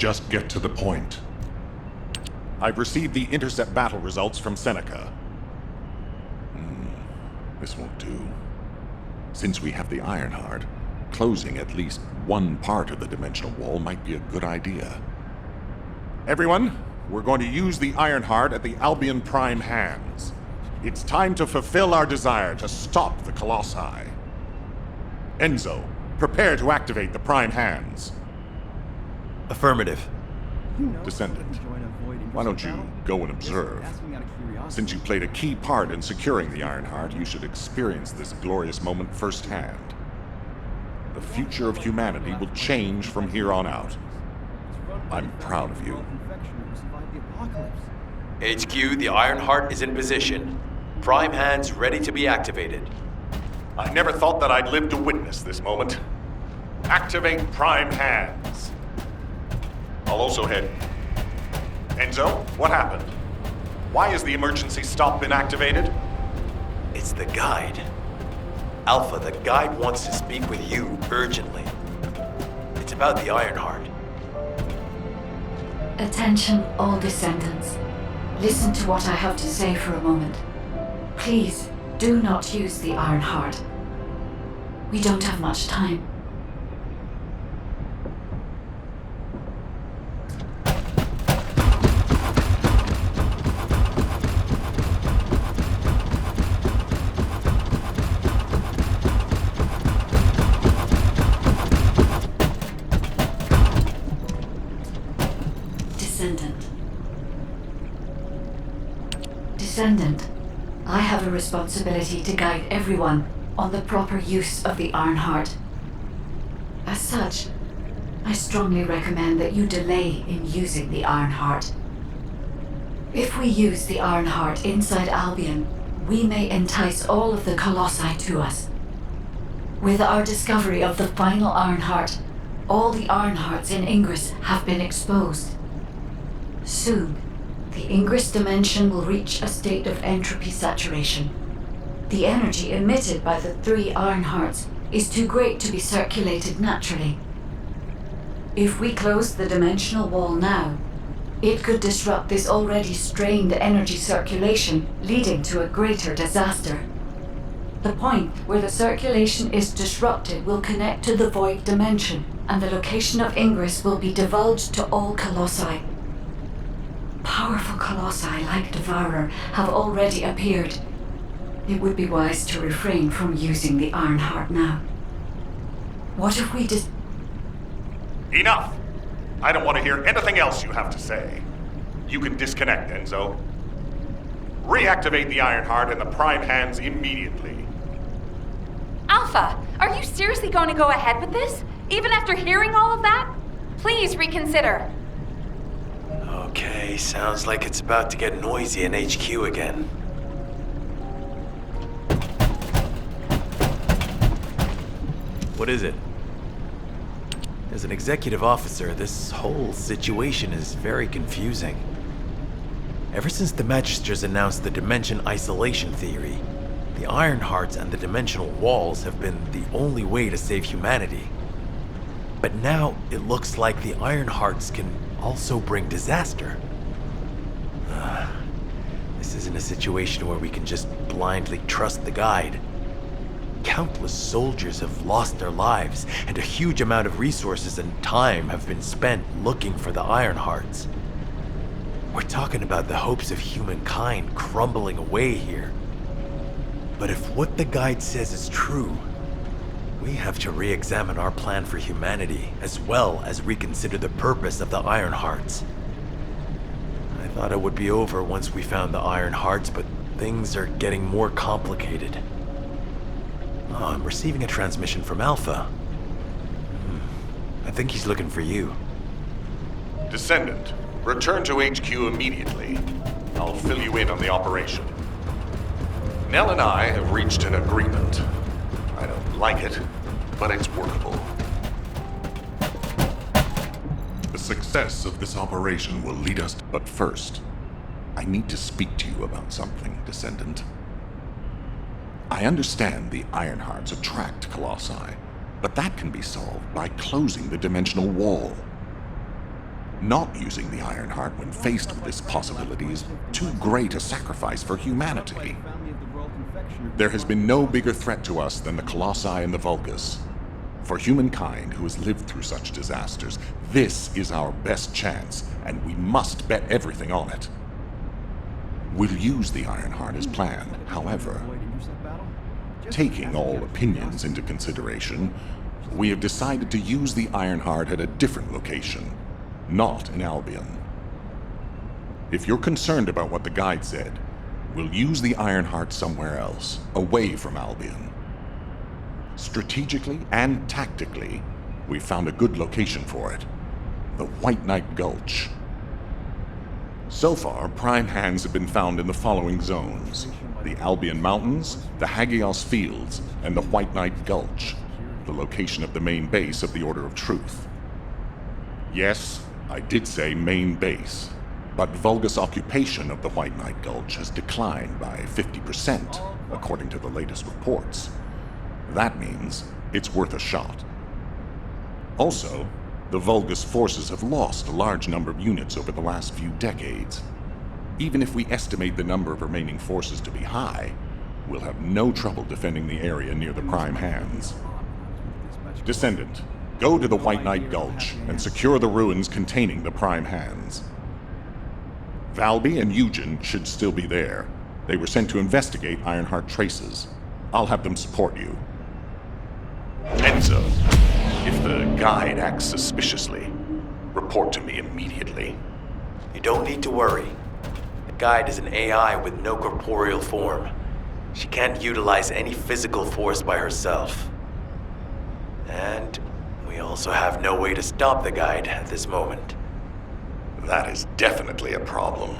just get to the point. I've received the intercept battle results from Seneca. This won't do. Since we have the Ironheart, closing at least one part of the dimensional wall might be a good idea. Everyone, we're going to use the Ironheart at the Albion Prime hands. It's time to fulfill our desire to stop the Colossi. Enzo, prepare to activate the Prime hands. Affirmative. Descendant, why don't you go and observe? Since you played a key part in securing the Ironheart, you should experience this glorious moment firsthand. The future of humanity will change from here on out. I'm proud of you. HQ, the Ironheart is in position. Prime hands ready to be activated. I never thought that I'd live to witness this moment. Activate Prime hands. I'll also head. Enzo, what happened? Why has the emergency stop been activated? It's the guide. Alpha, the guide wants to speak with you urgently. It's about the Ironheart. Attention, all descendants. Listen to what I have to say for a moment. Please, do not use the Ironheart. We don't have much time. Descendant, I have a responsibility to guide everyone on the proper use of the Ironheart. As such, I strongly recommend that you delay in using the Ironheart. If we use the Ironheart inside Albion, we may entice all of the Colossi to us. With our discovery of the final Ironheart, all the Ironhearts in Ingress have been exposed. Soon, the Ingress dimension will reach a state of entropy saturation. The energy emitted by the 3 Ironhearts is too great to be circulated naturally. If we close the dimensional wall now, it could disrupt this already strained energy circulation, leading to a greater disaster. The point where the circulation is disrupted will connect to the void dimension, and the location of Ingress will be divulged to all Colossi. Powerful Colossi like Devourer have already appeared. It would be wise to refrain from using the Ironheart now. What if we Enough! I don't want to hear anything else you have to say. You can disconnect, Enzo. Reactivate the Ironheart in the Prime hands immediately. Alpha, are you seriously going to go ahead with this? Even after hearing all of that? Please reconsider. Okay, sounds like it's about to get noisy in HQ again. What is it? As an executive officer, this whole situation is very confusing. Ever since the Magisters announced the dimension isolation theory, the Ironhearts and the dimensional walls have been the only way to save humanity. But now it looks like the Ironhearts can also bring disaster. This isn't a situation where we can just blindly trust the guide. Countless soldiers have lost their lives, and a huge amount of resources and time have been spent looking for the Ironhearts. We're talking about the hopes of humankind crumbling away here. But if what the guide says is true, we have to re-examine our plan for humanity, as well as reconsider the purpose of the Ironhearts. I thought it would be over once we found the Ironhearts, but things are getting more complicated. Oh, I'm receiving a transmission from Alpha. I think he's looking for you. Descendant, return to HQ immediately. I'll fill you in on the operation. Nell and I have reached an agreement. I don't like it, but it's workable. The success of this operation will lead us But first, I need to speak to you about something, Descendant. I understand the Ironhearts attract Colossi, but that can be solved by closing the dimensional wall. Not using the Ironheart when faced with this possibility is too great a sacrifice for humanity. There has been no bigger threat to us than the Colossi and the Vulgus. For humankind who has lived through such disasters, this is our best chance, and we must bet everything on it. We'll use the Ironheart as planned, however. Taking all opinions into consideration, we have decided to use the Ironheart at a different location, not in Albion. If you're concerned about what the guide said, we'll use the Ironheart somewhere else, away from Albion. Strategically and tactically, we found a good location for it, the White Knight Gulch. So far, prime hands have been found in the following zones: the Albion Mountains, the Hagios Fields, and the White Knight Gulch, the location of the main base of the Order of Truth. Yes, I did say main base, but Vulgus occupation of the White Knight Gulch has declined by 50%, according to the latest reports. That means it's worth a shot. Also, the Vulgus forces have lost a large number of units over the last few decades. Even if we estimate the number of remaining forces to be high, we'll have no trouble defending the area near the prime hands. Descendant, go to the White Knight Gulch and secure the ruins containing the prime hands. Valby and Eugen should still be there. They were sent to investigate Ironheart traces. I'll have them support you. Enzo, if the guide acts suspiciously, report to me immediately. You don't need to worry. The guide is an AI with no corporeal form. She can't utilize any physical force by herself. And we also have no way to stop the guide at this moment. That is definitely a problem.